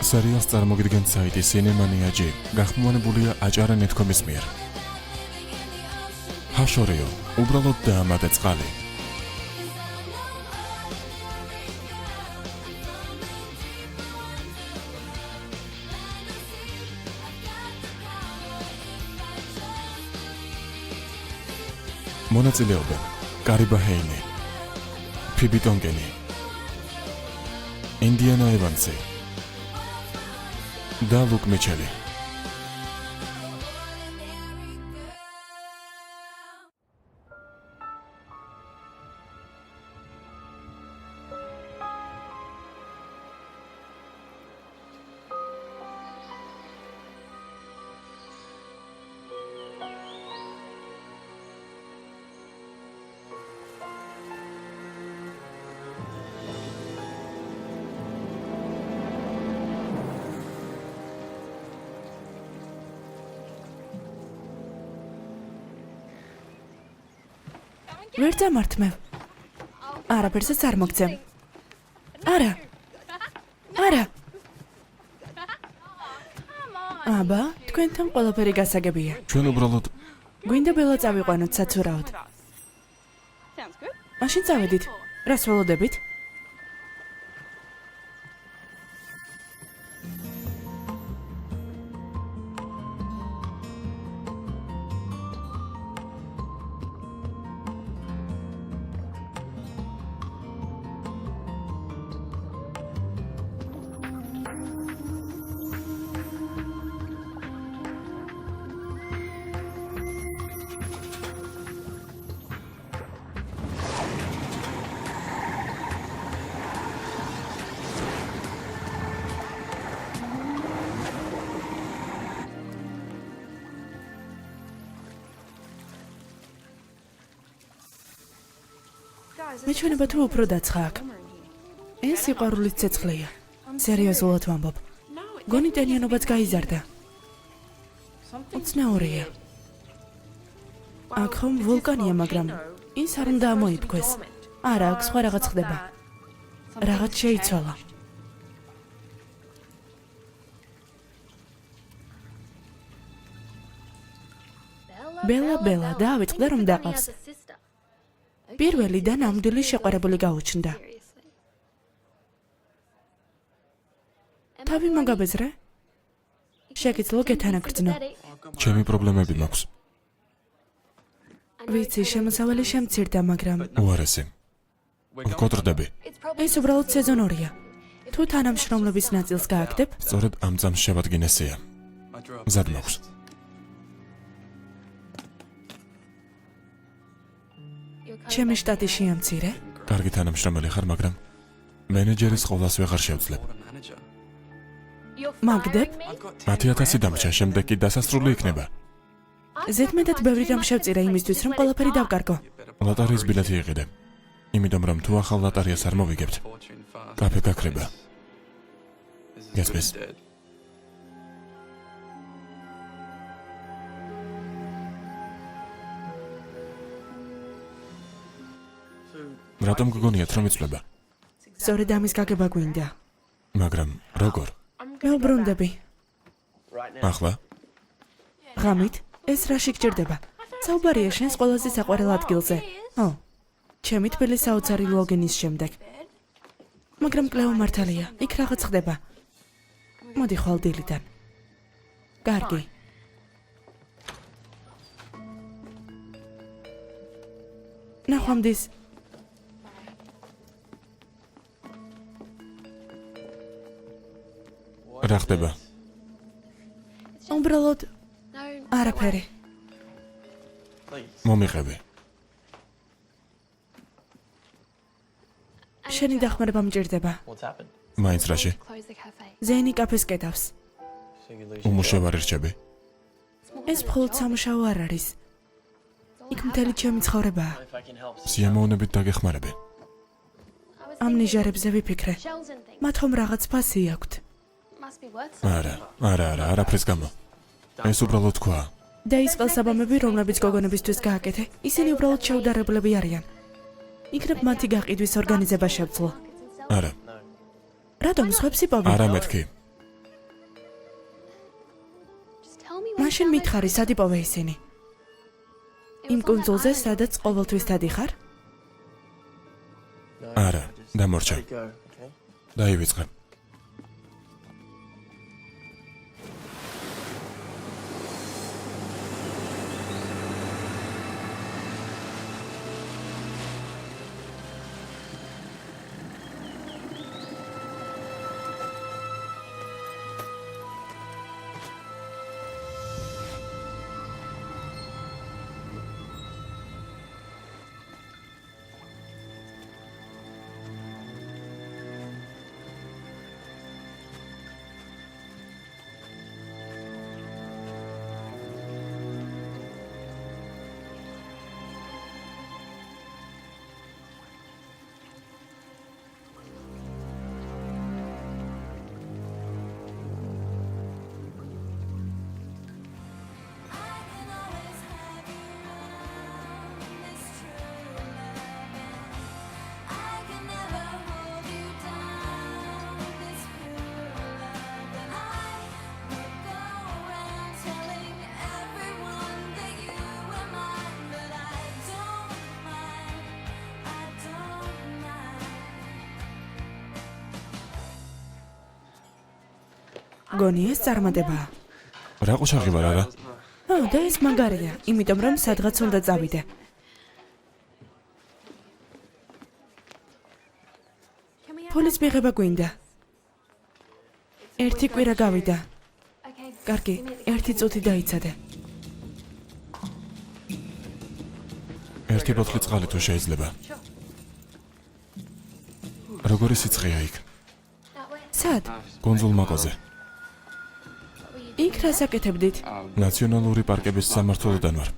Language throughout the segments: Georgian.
სერიალს წარმოგიდგენთ საიტი Cinemania.gr, გახმოვანებულია აჭარა.net.com-ის მიერ. ჰაშორიო, უბრალოდ დაამატე წყალი. მონაწილეობენ კარიბა ჰეინი, ფიბი ტონკენი, ინდიანა ევანსი და ლუკ მიჩელი. ვერ დამართმევ. არაფერსაც არ მოგცემ. არა. აბა, თქვენთან ყველაფერი გასაგებია. ჩვენ უბრალოდ გვინდა ბელა წავიყვანოთ საცურაოდ. მაშინ წავედით. რას ველოდებით? მეჩვენება თუ უფრო დაცხა აქ. ეს სიყვარულის ცეცხლია. სერიოზულად ვამბობ. გონი ტენიანობაც გაიზარდა. უცნაურია. აქ ხომ ვულკანია, მაგრამ ის არ უნდა ამოიფქვეს. არა, აქ სხვა რაღაც ხდება. რაღაც შეიცვალა. ბელა, დაავიწყდა რომ დაყავს. პირველი და ნამდვილი შეყვარებული გაუჩნდა. თავი მოგაბეზრე? შეგიძლო გეთანაგრძნო. ჩემი პრობლემები მაქვს. ვიცი, შემოსავალი შემცირდა, მაგრამ უარესი. ვკოტრდები. ეს უბრალოდ სეზონურია. თუ თანამშრომლობის ნაწილს გააგდებ, სწორედ ამ წამს შევადგინესია. მზად მაქვს. ჩემი შტატი შეამცირე? კარგი თანამშრომელი ხარ, მაგრამ მენეჯერის ყოლას ვეღარ შევძლებ. მაგდებ? 10,000 დამრჩა, შემდეგ კი დასასრული იქნება. ზედმეტად ბევრი რამ შევწირე იმისთვის, რომ ყველაფერი დავკარგო. ლოტარიის ბილეთი იყიდე. იმიტომ რომ თუ ახალ ლოტარიას არ მოვიგებთ, კაფე გაქრება. გესმის? რატომ გგონიათ რომ იწლება? სწორედ ამის გაგება გვინდა. მაგრამ როგორ? მე უბრუნდები. ახლა? ღამით? ეს რაში გჭირდება? საუბარია შენს ყველაზე საყვარელ ადგილზე. ჩემი თბილი საოცარი ლოგინის შემდეგ. მაგრამ კლეო მართალია, იქ რაღაც ხდება. მოდი ხვალ დილიდან. კარგი. ნახვამდის. რა ხდება? უბრალოდ არაფერი. მომიყევი. შენი დახმარება მჭირდება. მაინც რაში? ზეინი კაფეს კეთავს. უმუშევ არ ირჩები? ეს მხოლოდ სამუშაო არ არის. იქ მთელი ჩემი ცხოვრებაა. სიამოვნებით დაგეხმარები. ამ ნიჟარებზე ვიფიქრე. მათ ხომ რაღაც ფასი აქვთ. არა, არაფრის გამო. ეს უბრალოდ თქვა. და ის ყელსაბამები, რომლებიც გოგონებისთვის გააკეთე, ისინი უბრალოდ შეუდარებლები არიან. იქნებ მათი გაყიდვის ორგანიზება შევძლო. არა. რატომ სხვებს იპოვე? არა მეთქი. მაშინ მითხარი, სად იპოვე ისინი? იმ კუნძულზე, სადაც ყოველთვის დადიხარ? არა, დამორჩა. დაივიწყე. გონი ეს წარმატებაა. რა ყუჩაღი ვარ არა? და ეს მაგარია, იმიტომ რომ სადღაც უნდა წავიდე. ფულის მიღება გვინდა. ერთი კვირა გავიდა. კარგი, ერთი წუთი დაიცადე. ერთი ბოთლი წყალი თუ შეიძლება. როგორი სიცხეა იქ? სად? კუნძულ მაკოზე. იქ რას აკეთებდით? ნაციონალური პარკების სამმართველოდან ვარ.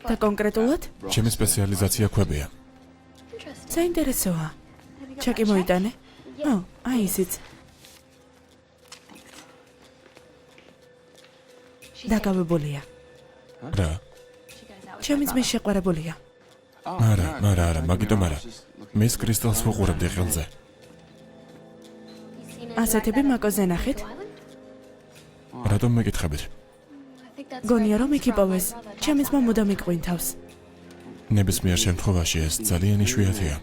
და კონკრეტულად? ჩემი სპეციალიზაცია ქვებია. საინტერესოა. ჩაკი მოიტანე? აი ისიც. დაკავებულია. რა? ჩემი ძმის შეყვარებულია. არა, მაგიტომ არა. მის კრისტალს ვუყურებდი ხელზე. ასეთები მაკოზე ნახეთ? რატომ მეკითხებით? გონია რომ იქ იპოვეს. ჩემი ძმა მუდამ იყვინთავს. ნებისმიერ შემთხვევაში ეს ძალიან იშვიათია.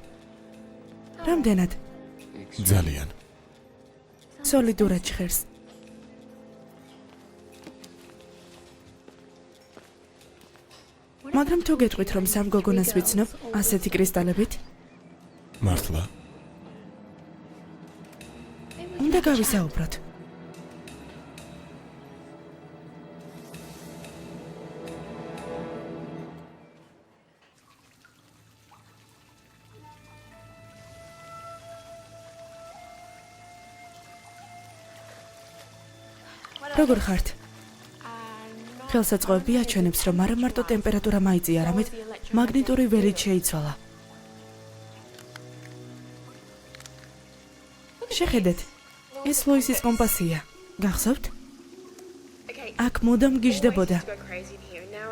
რამდენად? ძალიან. სოლიდურად ჟღერს. მაგრამ თუ გეტყვით რომ სამ გოგონას ვიცნობ ასეთი კრისტალებით? მართლა? უნდა გავისაუბროთ. როგორ ხართ? ხელსაწყოები აჩვენებს, რომ არა მარტო ტემპერატურა მაიწია, არამედ მაგნიტური ველით შეიცვალა. შეხედეთ, ეს ლუისის კომპასია. გახსოვთ? აქ მუდამ გიждდებოდა.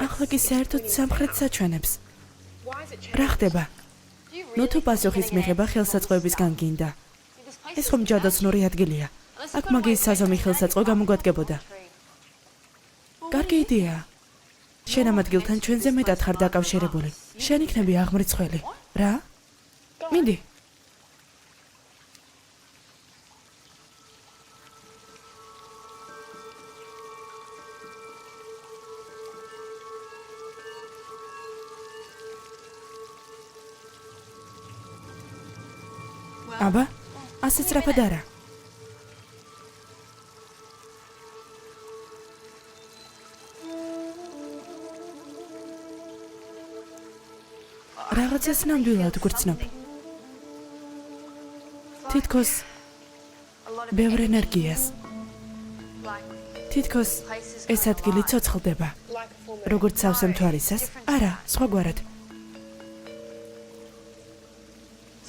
ახლა კი საერთოდ სამხრეთს აჩვენებს. რა ხდება? თუ პასუხის მიღება ხელსაწყოებისგან გინდა. ეს ხომ ჯადოსნური ადგილია. აქ მაგიის საზომი ხელსაწყო გამოგვადგებოდა. კარგი იდეაა. შენ ამ ადგილთან ჩვენზე მეტად ხარ დაკავშირებული. შენ იქნები აღმრიცხველი. რა? მიდი. აბა, ასე სწრაფად არა. რაღაცას ნამდვილად გვrcნობ. თითქოს ბევრ ენერგიას. თითქოს ეს ადგილი ცოცხლდება. როგორც სავსე მთვარისას? არა, სხვაგვარად.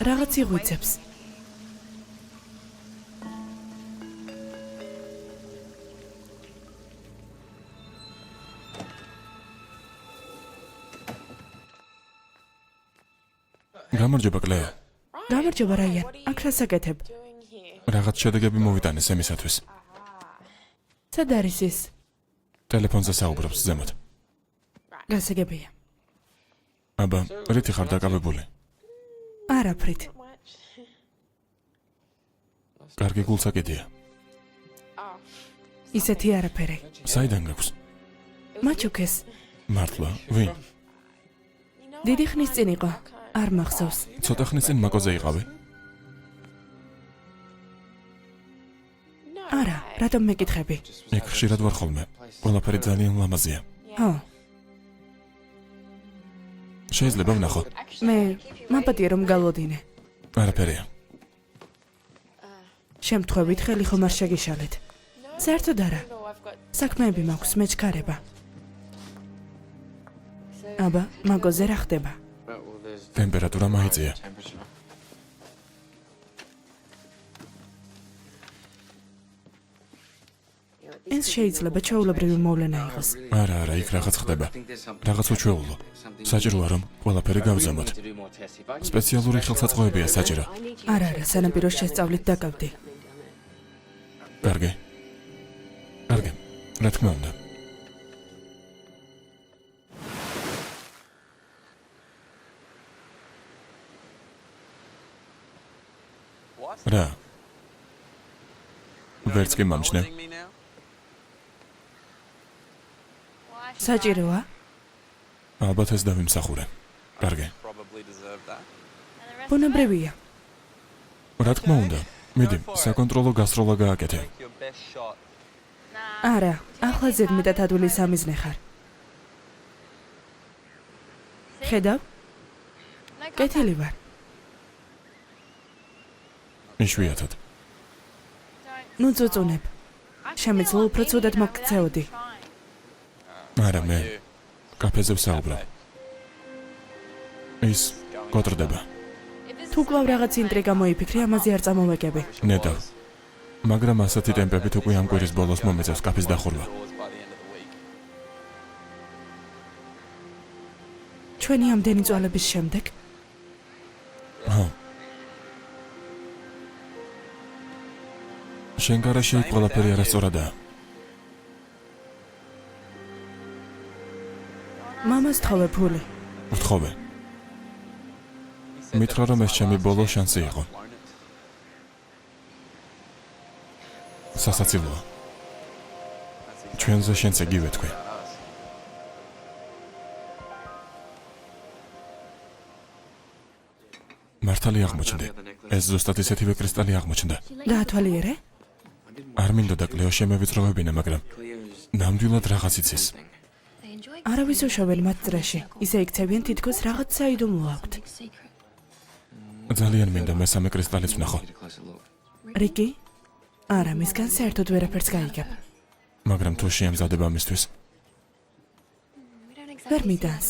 რაღაც იღვიძებს. გამარჯობა კლეო. გამარჯობა რაიან, აქ რას აკეთებ? რაღაც შედეგები მოვიტანე სემისათვის. სად არის ის? ტელეფონზე საუბრობს ზემოთ. გასაგებია. აბა, რითი ხარ დაკავებული? არაფრით. კარგი გულსაკიდია. ისეთი არაფერი. საიდან გაქვს? მაჩუქეს. მართლა, ვინ? დიდი ხნის წინ იყო. არ მახსოვს. ცოტა ხნის წინ მაკოზე იყავი? არა, რატომ მეკითხები? იქ ხშირად ვარ ხოლმე. ყველაფერი ძალიან ლამაზია. ხო, შეიძლება ვნახო? მე მაპატია რომ გალოდინე. არაფერია. შემთხვევით ხელი ხომ არ შეგიშალეთ. საერთოდ არა. საქმეები მაქვს, მეჩქარება. აბა, მაგოზე რა ხდება? ტემპერატურა მაიწია. ეს შეიძლება ჩვეულებრივი მოვლენა იყოს. არა, იქ რაღაც ხდება. რაღაც უჩვეულო. საჭიროა რომ ყველაფერი გავზამოთ. სპეციალური ხელსაწყოებია საჭირო. არა, სანაპიროს შესწავლით დაკავდი. კარგი. კარგი. რა თქმა უნდა. რა? ვერც კი მომჩნევ. საჭიროა? ალბათ ეს დავიმსახურე. კარგი. ბუნებრივია. რა თქმა უნდა. მიდი, საკონტროლო გასროლა გააკეთე. არა, ახლა ზედმეტად ადვილი სამიზნე ხარ. ხედავ? კეთილი ვარ. იშვიათად. ნუ წუწუნებ. შემიძლია უფრო ცუდად მოგქცეოდი. არა, მე კაფეზე ვსაუბრობ. ის გოტრდება. თუ კვლავ რაღაც ინტრიგა მოიფიქრე, ამაზე არ წამოვეკები. ნედავ. მაგრამ ასეთი ტემპებით უკვე ამ კვირის ბოლოს მომეწევს კაფის დახურვა. ჩვენი ამდენი წვალების შემდეგ ხო. შენ გარაში ყველაფერი არასწორადაა. მამას თხოვე ფული. ვთხოვე. მითხრა რომ ეს ჩემი ბოლო შანსი იყო. სასაცილოა. ჩვენზე შენც იგივე თქვი. მართალი აღმოჩნდა. ეს ზუსტად ისეთივე კრისტალი აღმოჩნდა. გაათვალიერე? არ მინდოდა კლეო შემევიწროვებინა, მაგრამ ნამდვილად რაღაც იცის. არავის უშოვენ მათ წრეში. ისე იქცევიან თითქოს რაღაც საიდუმლო აქვთ. ძალიან მინდა მესამე კრისტალიც ვნახო. რიკი? არა, მისგან საერთოდ ვერაფერს გაიგებ. მაგრამ თუ შეამზადება ამისთვის, ვერ მიდანს.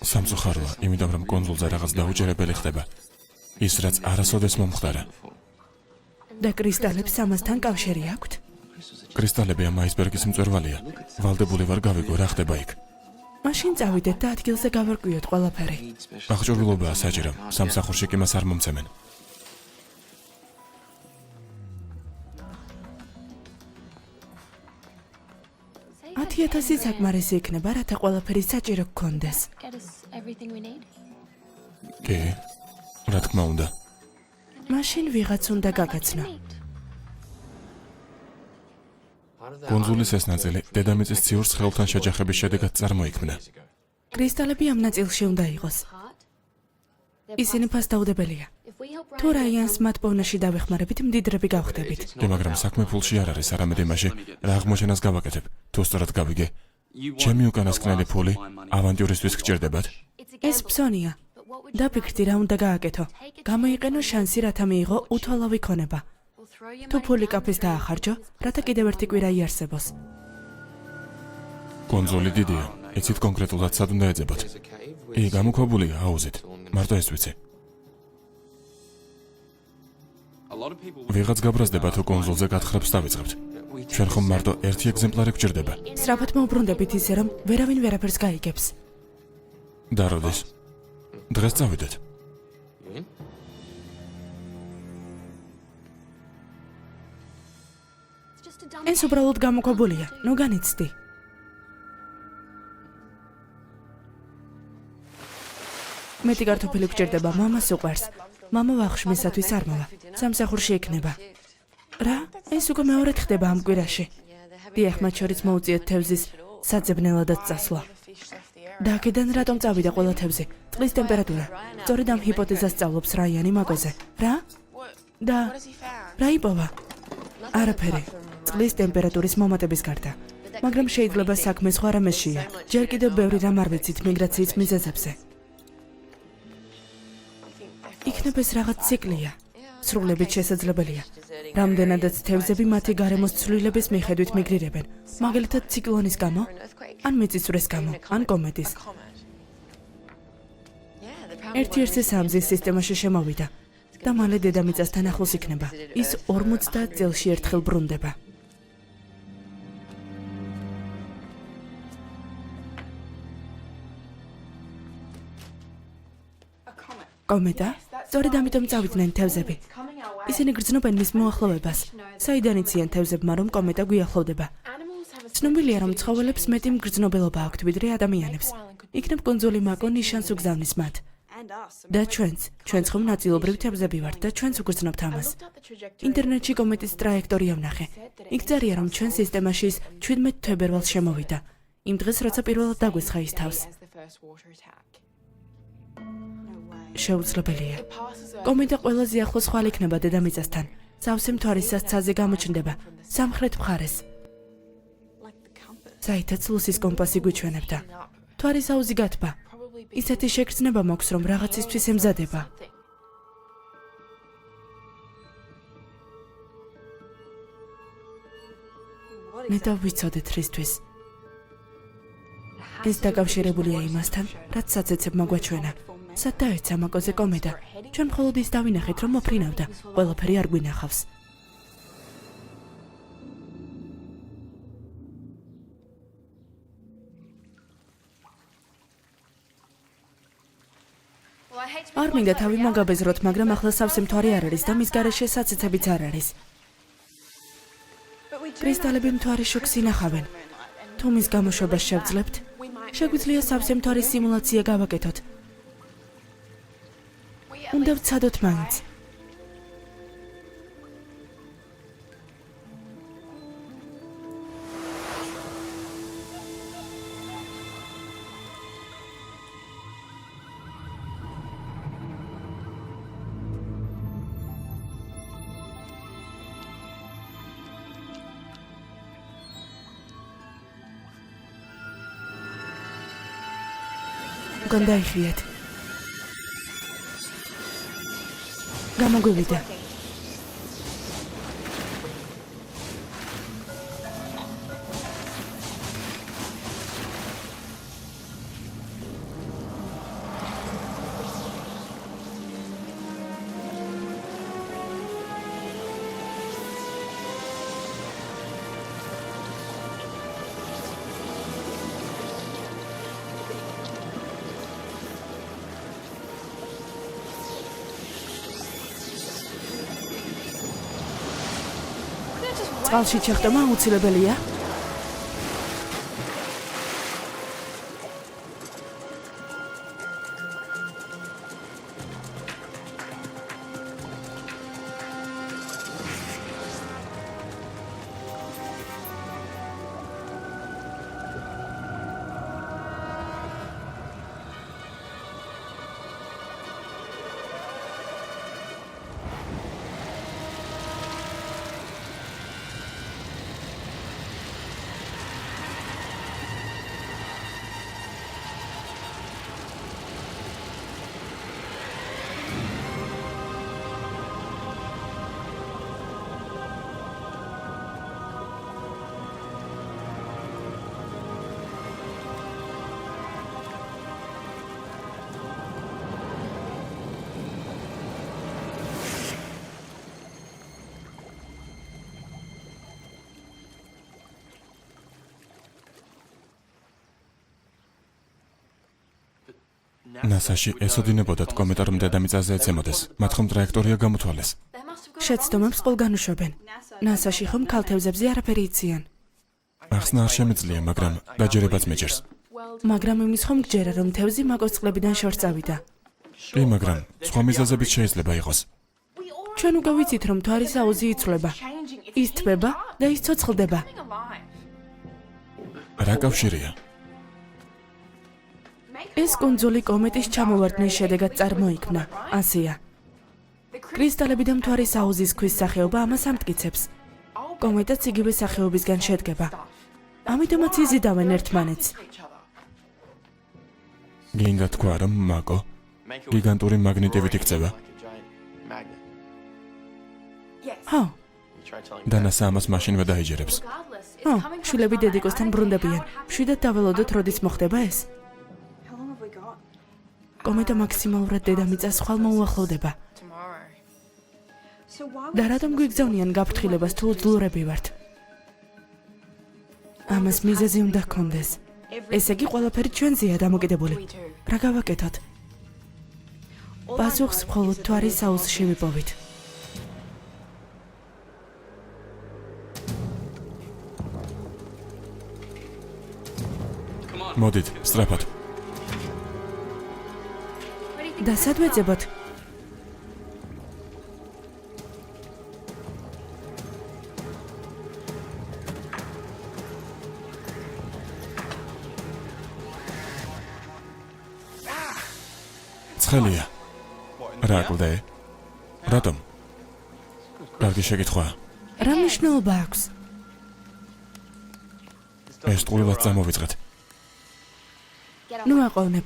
სამწუხაროა, იმიტომ რომ კონსულზე რაღაც დაუჯერებელი ხდება. ის რაც არასოდეს მომხდარა. და კრისტალებს ამასთან კავშირი აქვთ? კრისტალები ამ აისბერგის მწვერვალია. ვალდებული ვარ გავიგო რა ხდება იქ. მაშინ წავიდეთ და ადგილზე გავარკვიოთ ყველაფერი. აღჭურვილობაა საჭირო. სამსახურში კი მას არ მომცემენ. $10,000 საკმარისი იქნება, რათა ყველაფერი საჭირო გქონდეს. კი, რა თქმა უნდა. მაშინ ვიღაც უნდა გაგაცნო. კონსულის ეს ნაწილი დედამიწის ციურს ხელთან შეჯახების შედეგად წარმოიქმნა. კრისტალები ამ ნაწილში უნდა იყოს. ისინი ფასდაუდებელია. თუ რაიანს მათ პოვნაში დავეხმარებით, მდიდრები გავხდებით. კი, მაგრამ საქმე ფულში არ არის, არამედ იმაში, რა აღმოჩენას გავაკეთებ. თუ სწორად გავიგე, ჩემი უკანასკნელი ფული ავანტიურისთვის გჭირდებათ. ეს ფსონია. დაფიქრდი რა უნდა გააკეთო. გამოიყენო შანსი, რათა მიიღო უთვალავი ქონება. თუ ფული კაფეს დაახარჯო, რათა კიდევ ერთი კვირა იარსებოს. კონსული დიდია. იცით კონკრეტულად სად უნდა ეძებოთ. კი, გამოქვაბულია აუზით. მარტო ეს ვიცი. ვიღაც გაბრაზდება თუ კონსულზე გათხრებს დავიწყებთ. ჩვენ ხომ მარტო ერთი ეგზემპლარი გვჭირდება. სწრაფად მოუბრუნდებით ისე, რომ ვერავინ ვერაფერს გაიგებს. და როდის? დღეს წავიდეთ. ეს უბრალოდ გამოქვაბულია, ნუ განიცდი. მეტი კარტოფილი გჭირდება, მამას უყვარს. მამა ვახშმისათვის არ მოვა. სამსახურში იქნება. რა? ეს უკვე მეორედ ხდება ამ კვირაში. დიახ, მათ შორის მოუწიეთ თევზის საძებნელადაც წასვლა. და აქედან რატომ წავიდა ყველა თევზი? წყლის ტემპერატურა. სწორედ ამ ჰიპოთეზას სწავლობს რაიანი მაგოზე. რა? და რა იპოვა? არაფერი. წყლის ტემპერატურის მომატების გარდა. მაგრამ შეიძლება საქმე სხვა რამეშია. ჯერ კიდევ ბევრი რამ არ ვიცით მიგრაციის მიზეზებზე. იქნებ ეს რაღაც ციკლია. სრულებით შესაძლებელია. რამდენადაც თევზები მათი გარემოს ცვლილების მიხედვით მიგრირებენ. მაგალითად ციკლონის გამო, ან მიწისძვრის გამო, ან კომეტის. ერთ-ერთი სამზის სისტემაში შემოვიდა და მალე დედამიწასთან ახლოს იქნება. ის 50 წელში ერთხელ ბრუნდება. კომეტა? სწორედ ამიტომ წავიდნენ თევზები. ისინი გრძნობენ მის მოახლოვებას. საიდან იციან თევზებმა, რომ კომეტა გვიახლოვდება? ცნობილია, რომ ცხოველებს მეტი მგრძნობელობა აქვთ ვიდრე ადამიანებს. იქნებ კუნძული მაკო ნიშანს უგზავნის მათ. და ჩვენც ხომ ნაწილობრივ თევზები ვართ და ჩვენც უგრძნობთ ამას. ინტერნეტში კომეტის ტრაექტორია ვნახე. იქ წერია, რომ ჩვენ სისტემაში ის 17 თებერვალს შემოვიდა. იმ დღეს, როცა პირველად დაგვესხა ის თავს. შეუძლებელია. კომეტა ყველაზე ახლოს ხვალ იქნება დედამიწასთან. სავსე მთვარისას ცაზე გამოჩნდება, სამხრეთ მხარეს. საითაც ლუსის კომპასი გვიჩვენებდა. მთვარის აუზი გათბა. ისეთი შეგრძნება მაქვს, რომ რაღაცისთვის ემზადება. მე დავიცოდეთ რისთვის. ეს დაკავშირებულია იმასთან, რაც საცეცებმა გვაჩვენა. სად დაეცა მაკოზე კომეტა? ჩვენ მხოლოდ ის დავინახეთ, რომ მოფრინავდა. ყველაფერი არ გვინახავს. არ მინდა თავი მოგაბეზროთ, მაგრამ ახლა სავსე მთვარი არ არის და მის გარეშე საცეცებიც არ არის. კრისტალები მთვარის შუქს ინახავენ. თუ მის გამოშვებას შევძლებთ, შეგვიძლია სავსე მთვარის სიმულაცია გავაკეთოთ. უნდა ვცადოთ მაინც. უკან დაიხიეთ. გამოგვივიდა. წყალში ჩახტომა აუცილებელია. ნასაში ესოდინებოდათ კომეტა რომ დედამიწაზე ეცემოდეს. მათ ხომ ტრაექტორია გამოთვალეს. შეცდომებს ყველგან უშვებენ. ნასაში ხომ ქალთევზებზე არაფერი იციან. ახსნა არ შემეძლია, მაგრამ დაჯერებაც მეჯერს. მაგრამ იმის ხომ გჯერა, რომ თევზი მაგოს წყლებიდან შორს წავიდა. კი, მაგრამ სხვა მიზეზებიც შეიძლება იყოს. ჩვენ უკვე ვიცით, რომ თვარის აუზი იცვლება. ის თბება და ის ცოცხლდება. რა კავშირია? ეს კუნძული კომეტის ჩამოვარდნის შედეგად წარმოიქმნა. ასეა. კრისტალები და მთვარის აუზის ქვის სახეობა ამას ამტკიცებს. კომეტაც იგივე სახეობისგან შედგება. ამიტომაც იზიდავენ ერთმანეთს. გინდა თქვა, რომ მაკო გიგანტური მაგნიტივით იქცევა. ხო, დანასა ამას მაშინვე დაიჯერებს. ხო, შვილები დედიკოსთან ბრუნდებიან. შვიდად დაველოდოთ, როდის მოხდება ეს. კომეტა მაქსიმალურად დედამიწას ხვალ მოუახლოვდება. და რატომ გვიგზავნიან გაფრთხილებას თუ უძლურები ვართ? ამას მიზეზი უნდა გქონდეს. ესე იგი ყველაფერი ჩვენზეა დამოკიდებული. რა გავაკეთოთ? პასუხს მხოლოდ თვარის აუზში ვიპოვით. მოდით, სწრაფად. და სად ვეძებოთ? ცხელია. რა კლდე? რატომ? კარგი შეკითხვაა. რა მნიშვნელობა აქვს? ეს ტყუილად წამოვიწყეთ. ნუ აყოვნებ.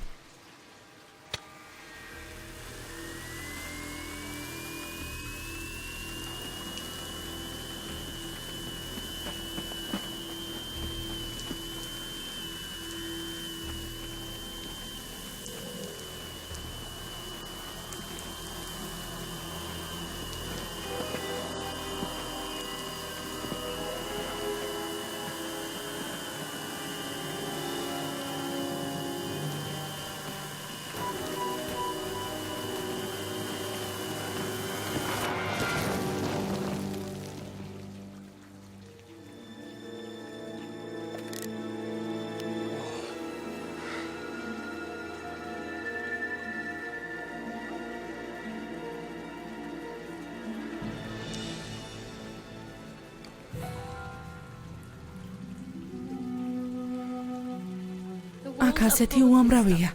აქ ასეთი უამრავია.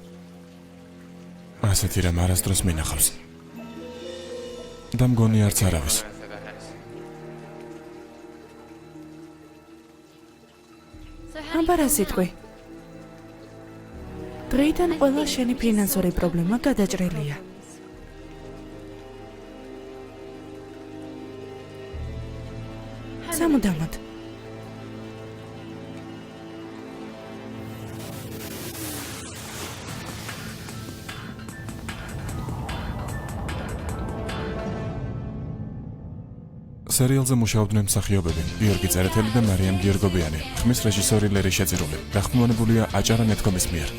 ასეთი რამ არასდროს მინახავს. და მგონი არც არავის. აბა რა სიტყვი? დღეიდან ყველა შენი ფინანსური პრობლემა გადაჭრილია. სამუდამოდ. სერიალზე მუშაობდნენ მსახიობები გიორგი წერეთელი და მარიამ გიორგობიანი, ხმის რეჟისორი ლერი შეწირულე, დახმოვანებულია აჭარა ნეტკომის მიერ.